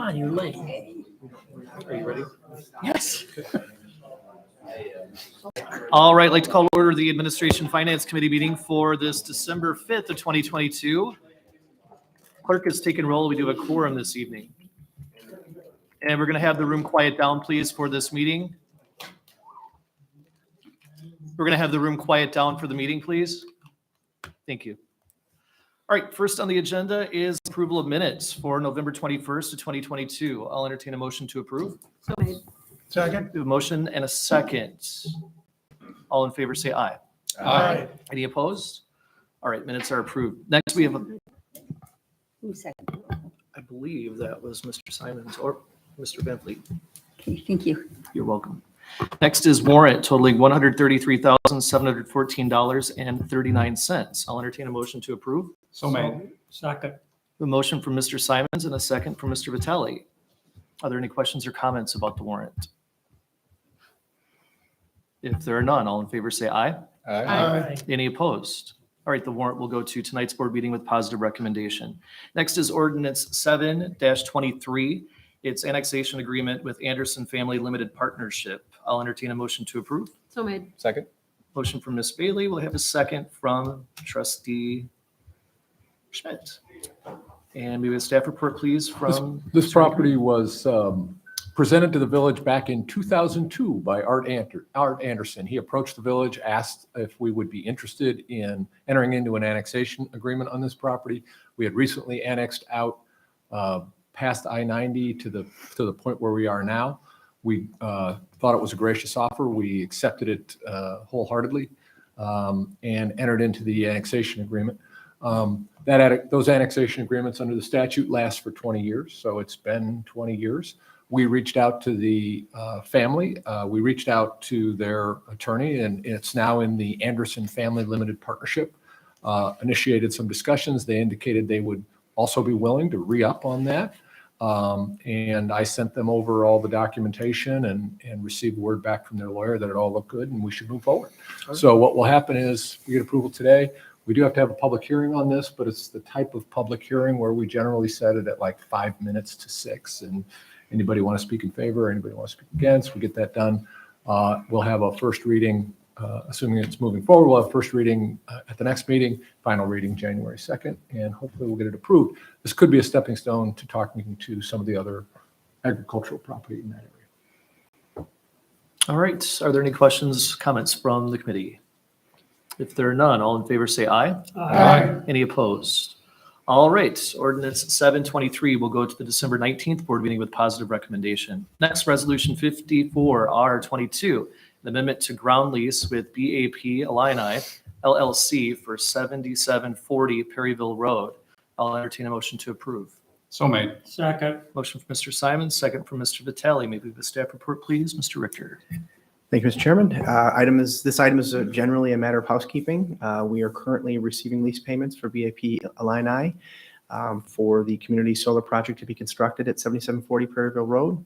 on, you're late. Are you ready? Yes. All right, I'd like to call to order the Administration Finance Committee meeting for this December 5th of 2022. Clerk has taken roll. We do have a quorum this evening. And we're going to have the room quiet down, please, for this meeting. We're going to have the room quiet down for the meeting, please. Thank you. All right, first on the agenda is approval of minutes for November 21st of 2022. I'll entertain a motion to approve. So made. Second. We have a motion and a second. All in favor say aye. Aye. Any opposed? All right, minutes are approved. Next, we have, Who's second? I believe that was Mr. Simons or Mr. Bentley. Okay, thank you. You're welcome. Next is warrant totaling $133,714.39. I'll entertain a motion to approve. So made. Second. A motion from Mr. Simons and a second from Mr. Vitale. Are there any questions or comments about the warrant? If there are none, all in favor say aye. Aye. Any opposed? All right, the warrant will go to tonight's board meeting with positive recommendation. Next is Ordinance 7-23. It's annexation agreement with Anderson Family Limited Partnership. I'll entertain a motion to approve. So made. Second. Motion from Ms. Bailey. We'll have a second from Trustee Schmidt. And we have a staff report, please, from. This property was presented to the village back in 2002 by Art Anderson. He approached the village, asked if we would be interested in entering into an annexation agreement on this property. We had recently annexed out past I-90 to the point where we are now. We thought it was a gracious offer. We accepted it wholeheartedly and entered into the annexation agreement. Those annexation agreements under the statute last for 20 years, so it's been 20 years. We reached out to the family. We reached out to their attorney, and it's now in the Anderson Family Limited Partnership. Initiated some discussions. They indicated they would also be willing to re-up on that. And I sent them over all the documentation and received word back from their lawyer that it all looked good and we should move forward. Okay. So what will happen is we get approval today. We do have to have a public hearing on this, but it's the type of public hearing where we generally set it at like 5 minutes to 6. And anybody want to speak in favor, anybody want to speak against, we get that done. We'll have a first reading, assuming it's moving forward, we'll have first reading at the next meeting, final reading January 2nd, and hopefully we'll get it approved. This could be a stepping stone to talking to some of the other agricultural property in that area. All right, are there any questions, comments from the committee? If there are none, all in favor say aye. Aye. Any opposed? All right, Ordinance 723 will go to the December 19th board meeting with positive recommendation. Next, Resolution 54R22, an amendment to ground lease with BAP Illini LLC for 7740 Perryville Road. I'll entertain a motion to approve. So made. Second. Motion from Mr. Simons, second from Mr. Vitale. May we have a staff report, please? Mr. Richter. Thank you, Mr. Chairman. This item is generally a matter of housekeeping. We are currently receiving lease payments for BAP Illini for the community solar project to be constructed at 7740 Perryville Road.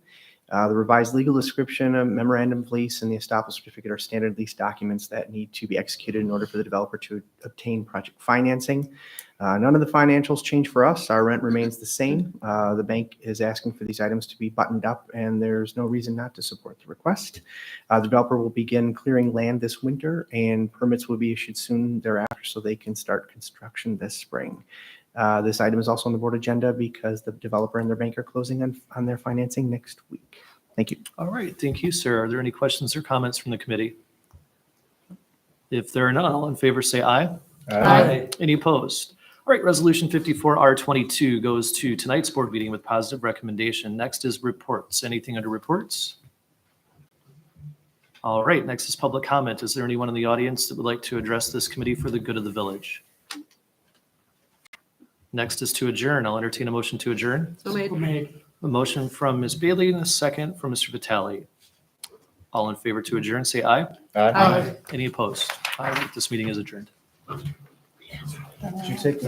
The revised legal description, a memorandum of lease, and the estoppel certificate are standard lease documents that need to be executed in order for the developer to obtain project financing. None of the financials change for us. Our rent remains the same. The bank is asking for these items to be buttoned up, and there's no reason not to support the request. The developer will begin clearing land this winter, and permits will be issued soon thereafter so they can start construction this spring. This item is also on the board agenda because the developer and their bank are closing on their financing next week. Thank you. All right, thank you, sir. Are there any questions or comments from the committee? If there are none, all in favor say aye. Aye. Any opposed? All right, Resolution 54R22 goes to tonight's board meeting with positive recommendation. Next is reports. Anything under reports? All right, next is public comment. Is there anyone in the audience that would like to address this committee for the good of the village? Next is to adjourn. I'll entertain a motion to adjourn. So made. A motion from Ms. Bailey and a second from Mr. Vitale. All in favor to adjourn, say aye. Aye. Any opposed? All right, this meeting is adjourned. Did you take